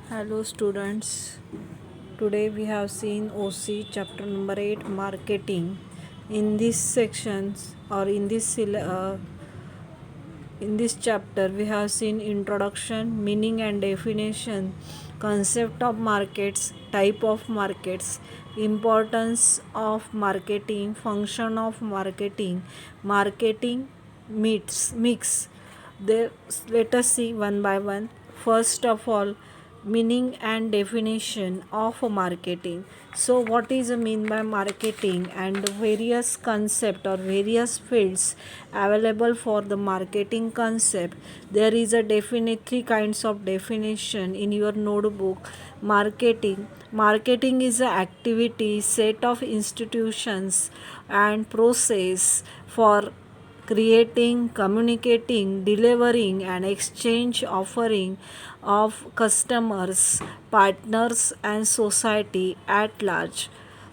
Hello students. Today we have seen OC chapter number 8 marketing. In this sections or in this chapter we have seen introduction, meaning and definition, concept of markets, type of markets, importance of marketing, function of marketing, marketing mix. There, let us see one by one. First of all, meaning and definition of marketing. So what is a mean by marketing and various concept or various fields available for the marketing concept? There is a definite three kinds of definition in your notebook. Marketing is an activity set of institutions and process for creating, communicating, delivering, and exchange offering of customers, partners, and society at large.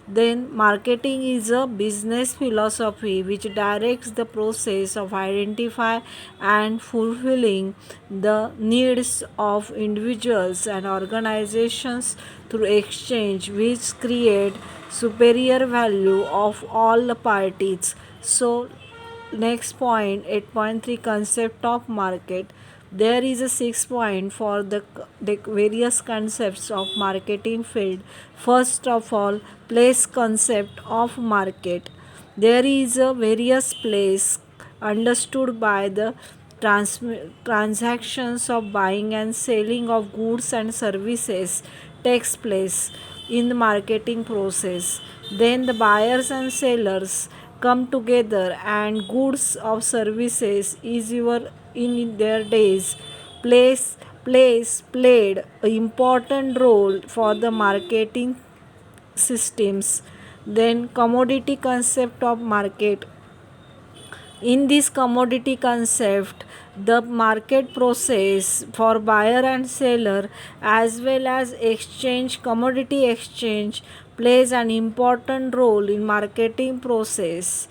Then, marketing is a business philosophy which directs the process of identify and fulfilling the needs of individuals and organizations through exchange, which create superior value of all the parties. So, next point 8.3 concept of market. There is a 6 point for the various concepts of marketing field. First of all, place concept of market. There is a various place understood by the transactions of buying and selling of goods and services takes place in the marketing process. Then the buyers and sellers come together and goods of services is your in their days place played an important role for the marketing systems. Then commodity concept of market. In this commodity concept, the market process for buyer and seller as well as exchange commodity exchange plays an important role in marketing process.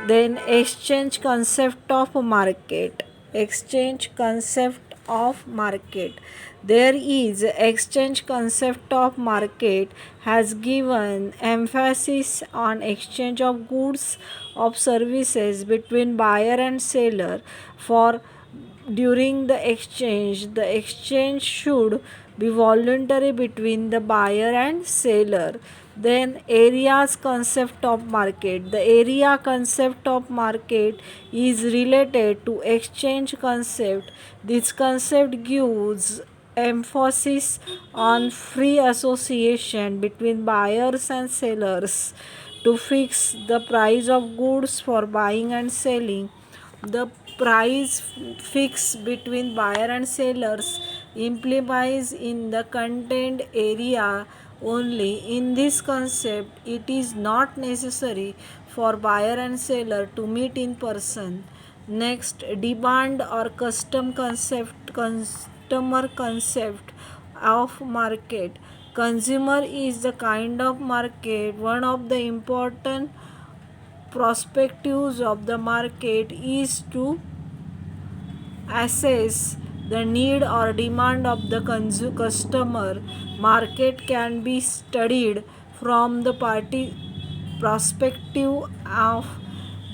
Then exchange concept of market. There is exchange concept of market has given emphasis on exchange of goods of services between buyer and seller. For during the exchange should be voluntary between the buyer and seller. Then areas concept of market. The area concept of market is related to exchange concept. This concept gives emphasis on free association between buyers and sellers to fix the price of goods for buying and selling. The price fixed between buyer and sellers implies in the content area only. In this concept, it is not necessary for buyer and seller to meet in person. Next, demand or customer concept of market. Consumer is the kind of market. One of the important perspectives of the market is to assess the need or demand of the customer. Market can be studied from the perspective of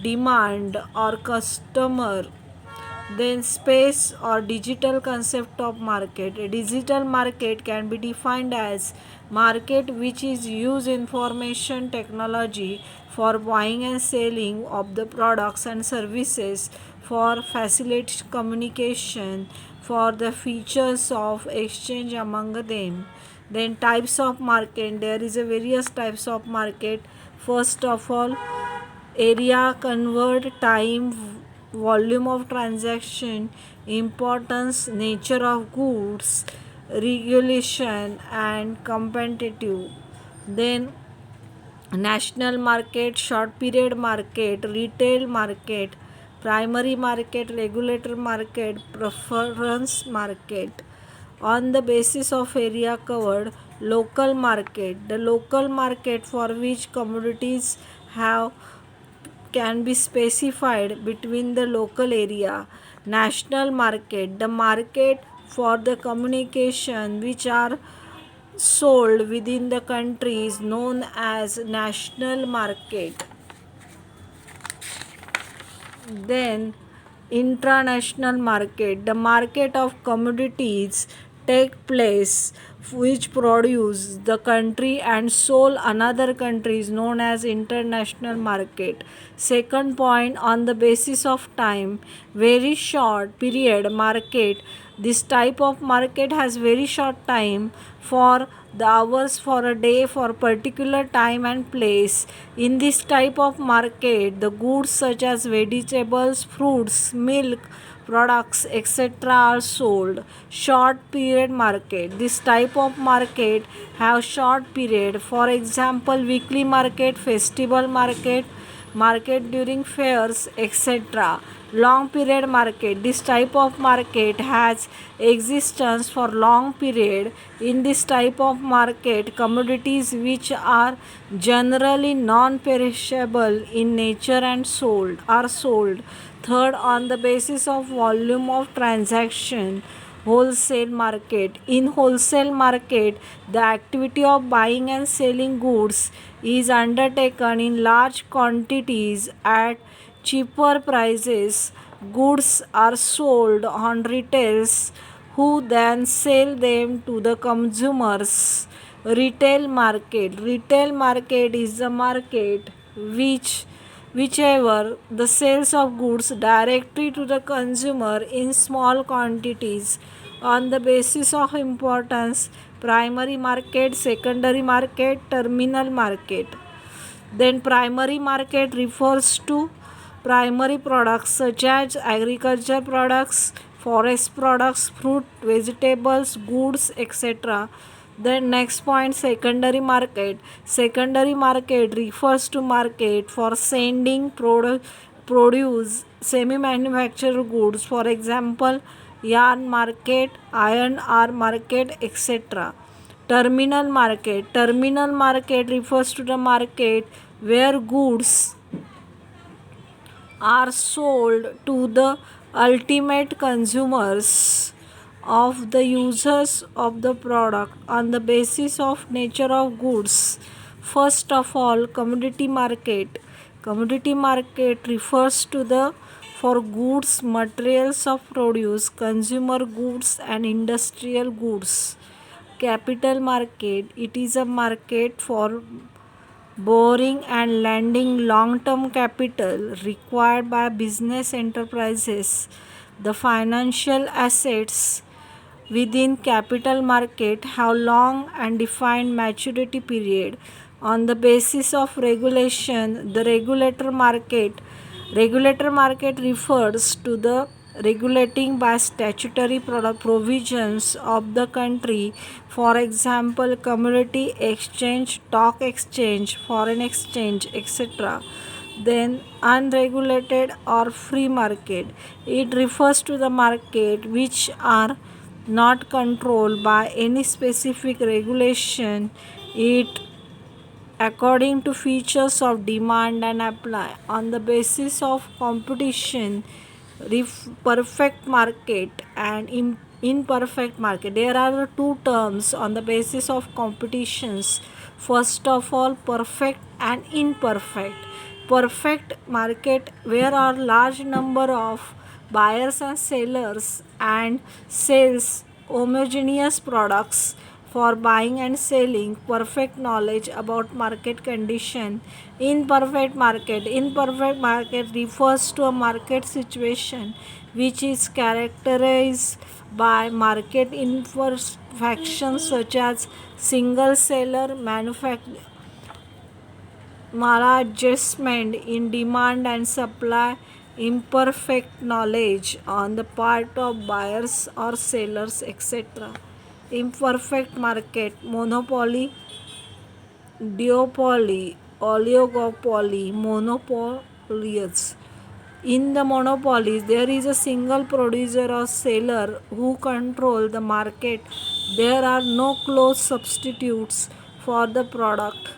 demand or customer. Then space or digital concept of market. A digital market can be defined as market which is use information technology for buying and selling of the products and services, for facilitate communication, for the features of exchange among them. Then types of market. There is a various types of market. First of all, area convert time, volume of transaction, importance, nature of goods, regulation and competitive. Then national market, short period market, retail market, primary market, regulator market, preference market. On the basis of area covered, local market, the local market for which commodities have can be specified between the local area. National market, the market for the communication which are sold within the country is known as national market. Then international market, the market of commodities take place which produce the country and sold another country is known as international market. Second point, on the basis of time, very short period market. This type of market has very short time for the hours for a day for particular time and place. In this type of market, the goods such as vegetables, fruits, milk, products, etc. are sold. Short period market. This type of market have short period. For example, weekly market, festival market, market during fairs, etc. Long period market. This type of market has existence for long period. In this type of market, commodities which are generally non-perishable in nature and sold are sold. Third, on the basis of volume of transaction, wholesale market. In wholesale market, the activity of buying and selling goods is undertaken in large quantities at cheaper prices. Goods are sold on retailers who then sell them to the consumers. Retail market. Retail market is the market whichever the sales of goods directly to the consumer in small quantities. On the basis of importance, primary market, secondary market, terminal market. Then primary market refers to primary products such as agriculture products, forest products, fruit, vegetables, goods, etc. Then next point, secondary market. Secondary market refers to market for sending produce, semi-manufactured goods. For example, yarn market, iron ore market, etc. Terminal market. Terminal market refers to the market where goods are sold to the ultimate consumers of the users of the product on the basis of nature of goods. First of all, commodity market. Commodity market refers to the for goods, materials of produce, consumer goods and industrial goods. Capital market, it is a market for borrowing and lending long-term capital required by business enterprises. The financial assets within capital market have long and defined maturity period. On the basis of regulation, the regulator market refers to the regulating by statutory provisions of the country. For example, commodity exchange, stock exchange, foreign exchange, etc. Then unregulated or free market, it refers to the market which are not controlled by any specific regulation. It according to features of demand and apply on the basis of competition. Perfect market and imperfect market, there are two terms on the basis of competitions. First of all, perfect and imperfect. Perfect market where are large number of buyers and sellers and sells homogeneous products for buying and selling, perfect knowledge about market condition. Imperfect market refers to a market situation which is characterized by market imperfections such as single seller maladjustment in demand and supply, imperfect knowledge on the part of buyers or sellers, etc. Imperfect market, monopoly, duopoly, oligopoly, monopolies. In the monopolies, there is a single producer or seller who control the market. There are no close substitutes for the product.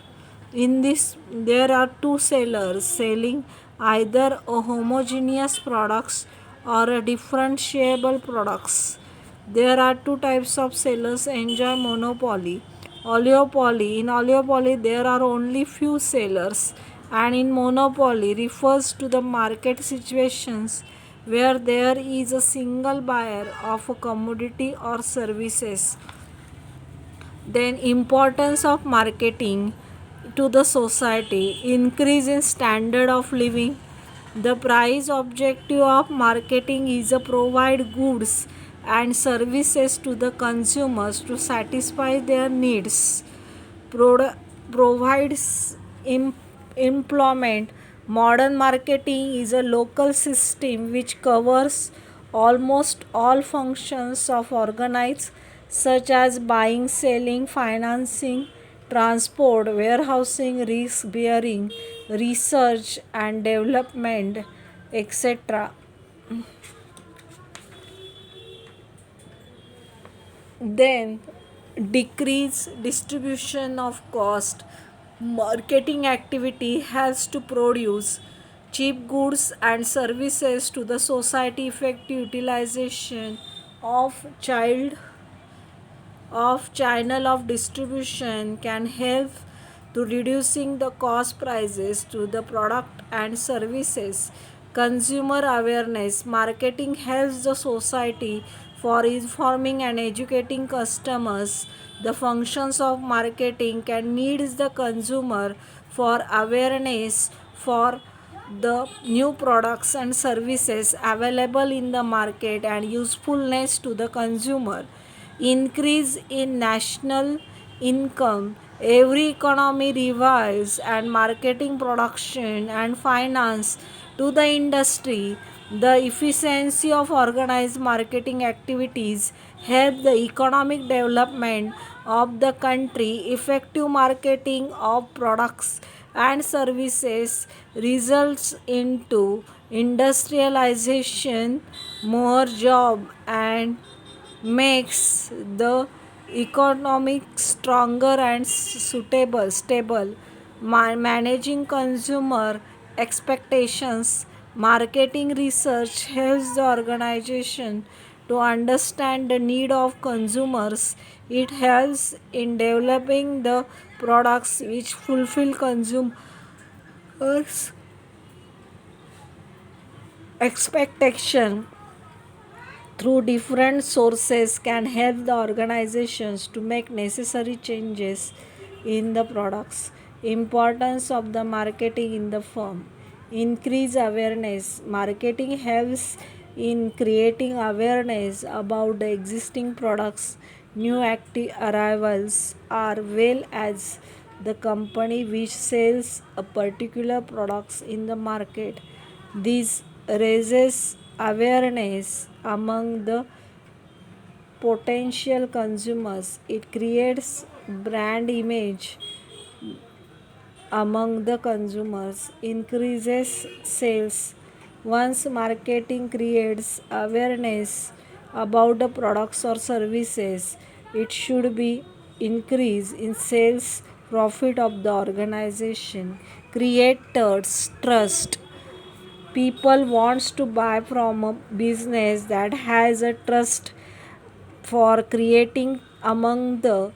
In this, there are two sellers selling either a homogeneous products or a differentiable products. There are two types of sellers enjoy monopoly. Oligopoly. In oligopoly, there are only few sellers, and in monopoly refers to the market situations where there is a single buyer of a commodity or services. Then importance of marketing to the society, increase in standard of living. The price objective of marketing is to provide goods and services to the consumers to satisfy their needs. Produ- Provides employment. Modern marketing is a local system which covers almost all functions of organized, such as buying, selling, financing, transport, warehousing, risk bearing, research and development, etc. Then decrease distribution of cost. Marketing activity has to produce cheap goods and services to the society. Effective utilization of channel of distribution can help to reducing the cost prices to the product and services. Consumer awareness. Marketing helps the society for informing and educating customers. The functions of marketing can need the consumer for awareness for the new products and services available in the market and usefulness to the consumer. Increase in national income. Every economy revives and marketing, production and finance to the industry. The efficiency of organized marketing activities help the economic development of the country. Effective marketing of products and services results into industrialization, more job and makes the economic stronger and suitable stable. Managing consumer expectations. Marketing research helps the organization to understand the need of consumers. It helps in developing the products which fulfill consumers expectation through different sources can help the organizations to make necessary changes in the products. Importance of the marketing in the firm. Increase awareness. Marketing helps in creating awareness about the existing products, new active arrivals, or well as the company which sells a particular products in the market. This raises awareness among the potential consumers. It creates brand image among the consumers, increases sales. Once marketing creates awareness about the products or services, it should be increase in sales profit of the organization. Creators trust. People wants to buy from a business that has a trust for creating among the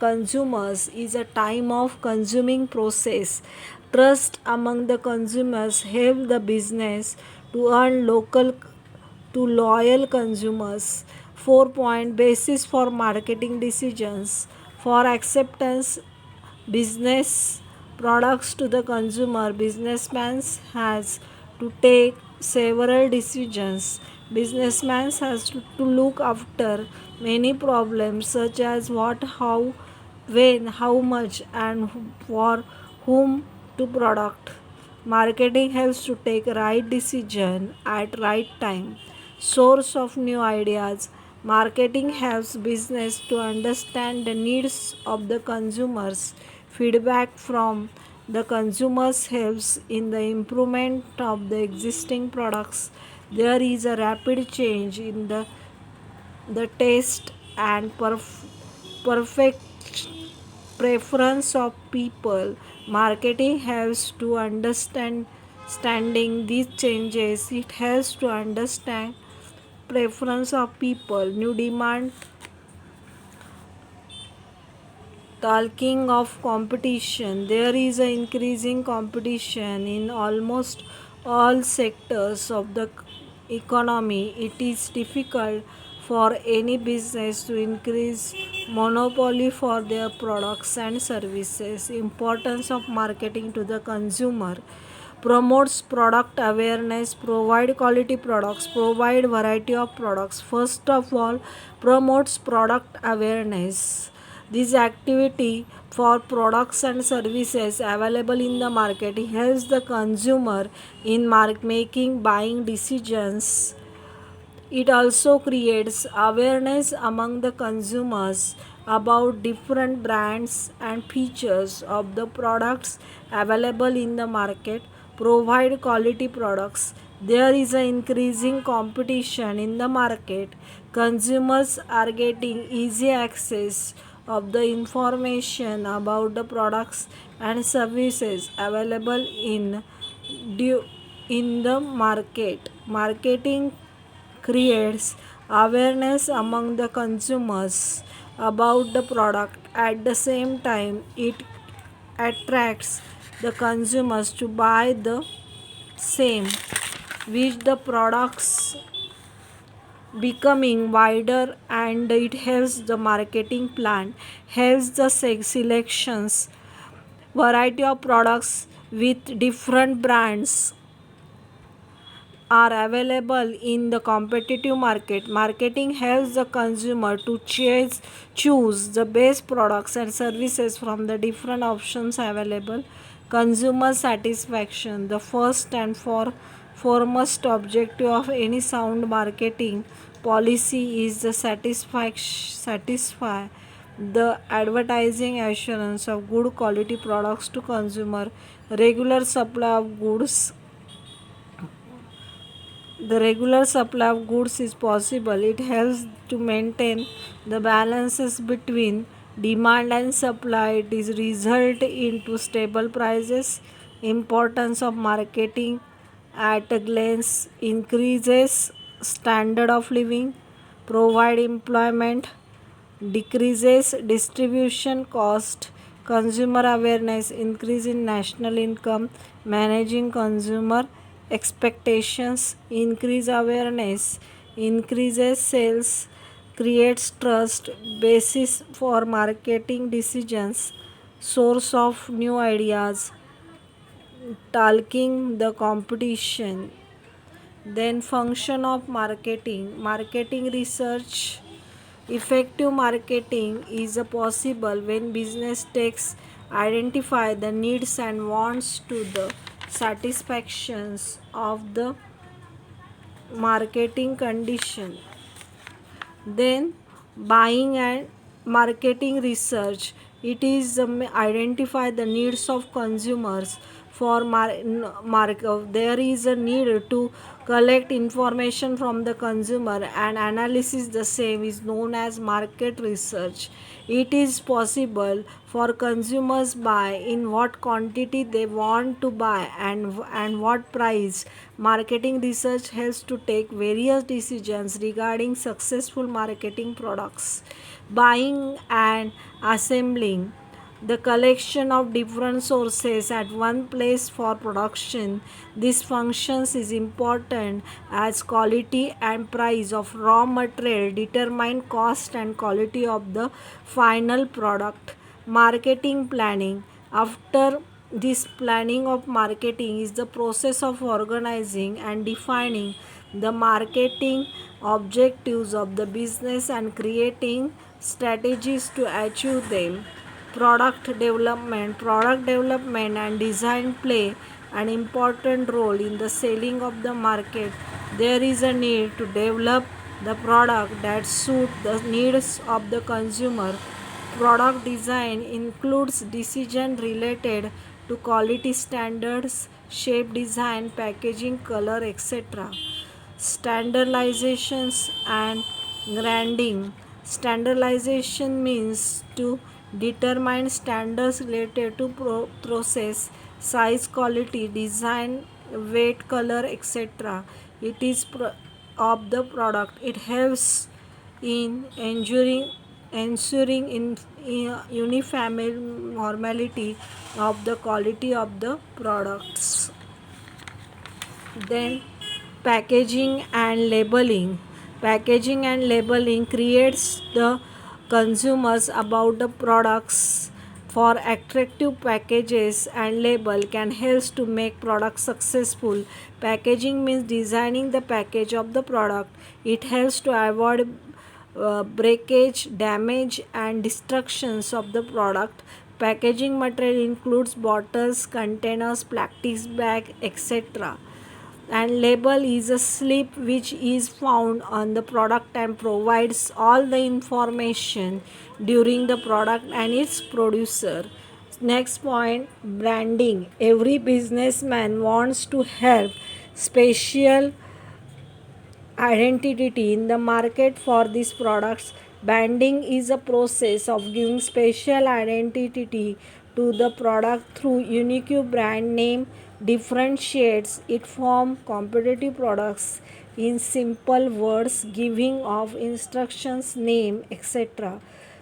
consumers is a time of consuming process. Trust among the consumers help the business to earn local to loyal consumers. 4 point basis for marketing decisions. For acceptance business products to the consumer, businessman has to take several decisions. Businessman has to look after many problems such as what, how, when, how much, and for whom to product. Marketing helps to take right decision at right time. Source of new ideas. Marketing helps business to understand the needs of the consumers. Feedback from the consumers helps in the improvement of the existing products. There is a rapid change in the taste and perfect preference of people. Marketing helps to understanding these changes. It helps to understand preference of people. New demand. Talking of competition, there is an increasing competition in almost all sectors of the economy. It is difficult for any business to increase monopoly for their products and services. Importance of marketing to the consumer. Promotes product awareness, provide quality products, provide variety of products. First of all, promotes product awareness. This activity for products and services available in the market helps the consumer in making buying decisions. It also creates awareness among the consumers about different brands and features of the products available in the market. Provide quality products. There is an increasing competition in the market. Consumers are getting easy access of the information about the products and services available in the market. Marketing creates awareness among the consumers about the product. At the same time, it attracts the consumers to buy the same, which the products becoming wider, and it helps the marketing plan, helps the selections variety of products with different brands are available in the competitive market. Marketing helps the consumer to choose the best products and services from the different options available. Consumer satisfaction. The first and foremost objective of any sound marketing policy is the satisfy the advertising assurance of good quality products to consumer. Regular supply of goods. The regular supply of goods is possible. It helps to maintain the balances between demand and supply. It is result into stable prices. Importance of marketing at a glance. Increases standard of living, provide employment, decreases distribution cost, consumer awareness, increase in national income, managing consumer expectations, increase awareness, increases sales, creates trust, basis for marketing decisions, source of new ideas, talking the competition. Then function of marketing research. Effective marketing is possible when business takes identify the needs and wants to the satisfactions of the marketing condition. Then buying and marketing research. It is identify the needs of consumers for there is a need to collect information from the consumer and analysis the same is known as market research. It is possible for consumers buy in what quantity they want to buy and what price. Marketing research helps to take various decisions regarding successful marketing products. Buying and assembling. The collection of different sources at one place for production. This functions is important as quality and price of raw material determine cost and quality of the final product. Marketing planning. After this planning of marketing is the process of organizing and defining the marketing objectives of the business and creating strategies to achieve them. Product development and design play an important role in the selling of the market. There is a need to develop the product that suit the needs of the consumer. Product design includes decision related to quality standards, shape design, packaging, color, etc. Standardizations and grading. Standardization means to determine standards related to process, size, quality, design, weight, color, etc. It is of the product. It helps in ensuring in uniformity of the quality of the products. Then packaging and labeling. Packaging and labeling creates the consumers about the products. For attractive packages and label can help to make products successful. Packaging means designing the package of the product. It helps to avoid breakage, damage and destructions of the product. Packaging material includes bottles, containers, plastic bag, etc. And label is a slip which is found on the product and provides all the information during the product and its producer. Next point, branding. Every businessman wants to help special identity in the market for these products. Branding is a process of giving special identity to the product through unique brand name differentiates it from competitive products. In simple words, giving of instructions, name, etc.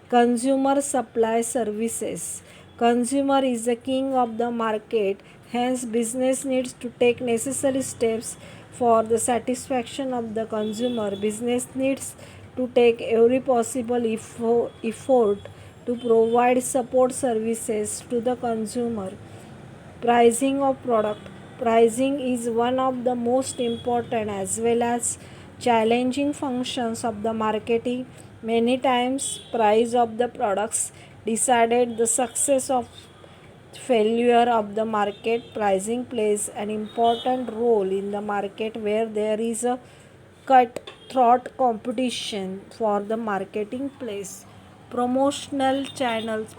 Consumer supply services. Consumer is the king of the market, hence business needs to take necessary steps for the satisfaction of the consumer. Business needs to take every possible effort to provide support services to the consumer. Pricing of product. Pricing is one of the most important as well as challenging functions of the marketing. Many times price of the products decided the success of failure of the market. Pricing plays an important role in the market where there is a cutthroat competition for the marketing place. Promotional channels.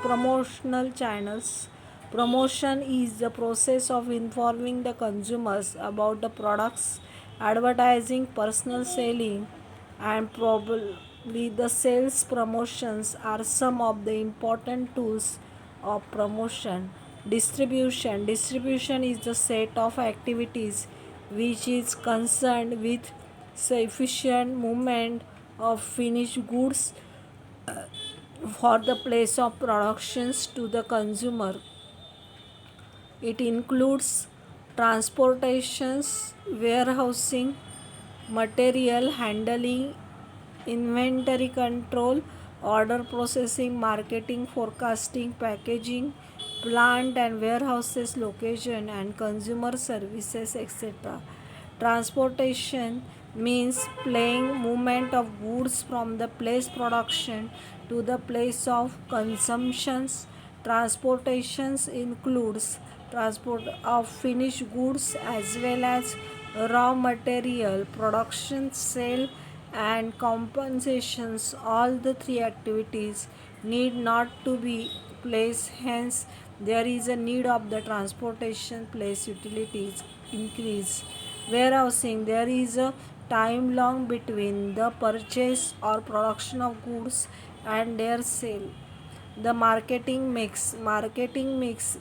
Promotion is the process of informing the consumers about the products. Advertising, personal selling, and probably the sales promotions are some of the important tools of promotion. Distribution is the set of activities which is concerned with sufficient movement of finished goods for the place of productions to the consumer. It includes transportations, warehousing, material handling, inventory control, order processing, marketing, forecasting, packaging, plant and warehouses location, and consumer services, etc. Transportation means playing movement of goods from the place production to the place of consumptions. Transportations includes transport of finished goods as well as raw material, production, sale, and compensations. All the three activities need not to be placed, hence there is a need of the transportation place utilities increase. Warehousing, there is a time long between the purchase or production of goods and their sale. The marketing mix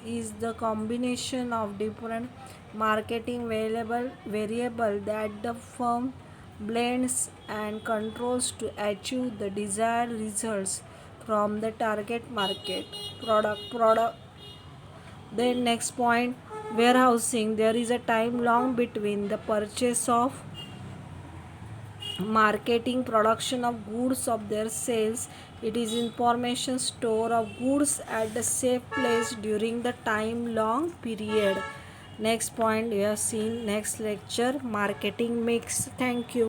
is the combination of different marketing variable that the firm blends and controls to achieve the desired results from the target market. Product Then next point, warehousing. There is a time long between the purchase of marketing production of goods of their sales. It is information store of goods at the safe place during the time long period. Next point we have seen next lecture, marketing mix. Thank you.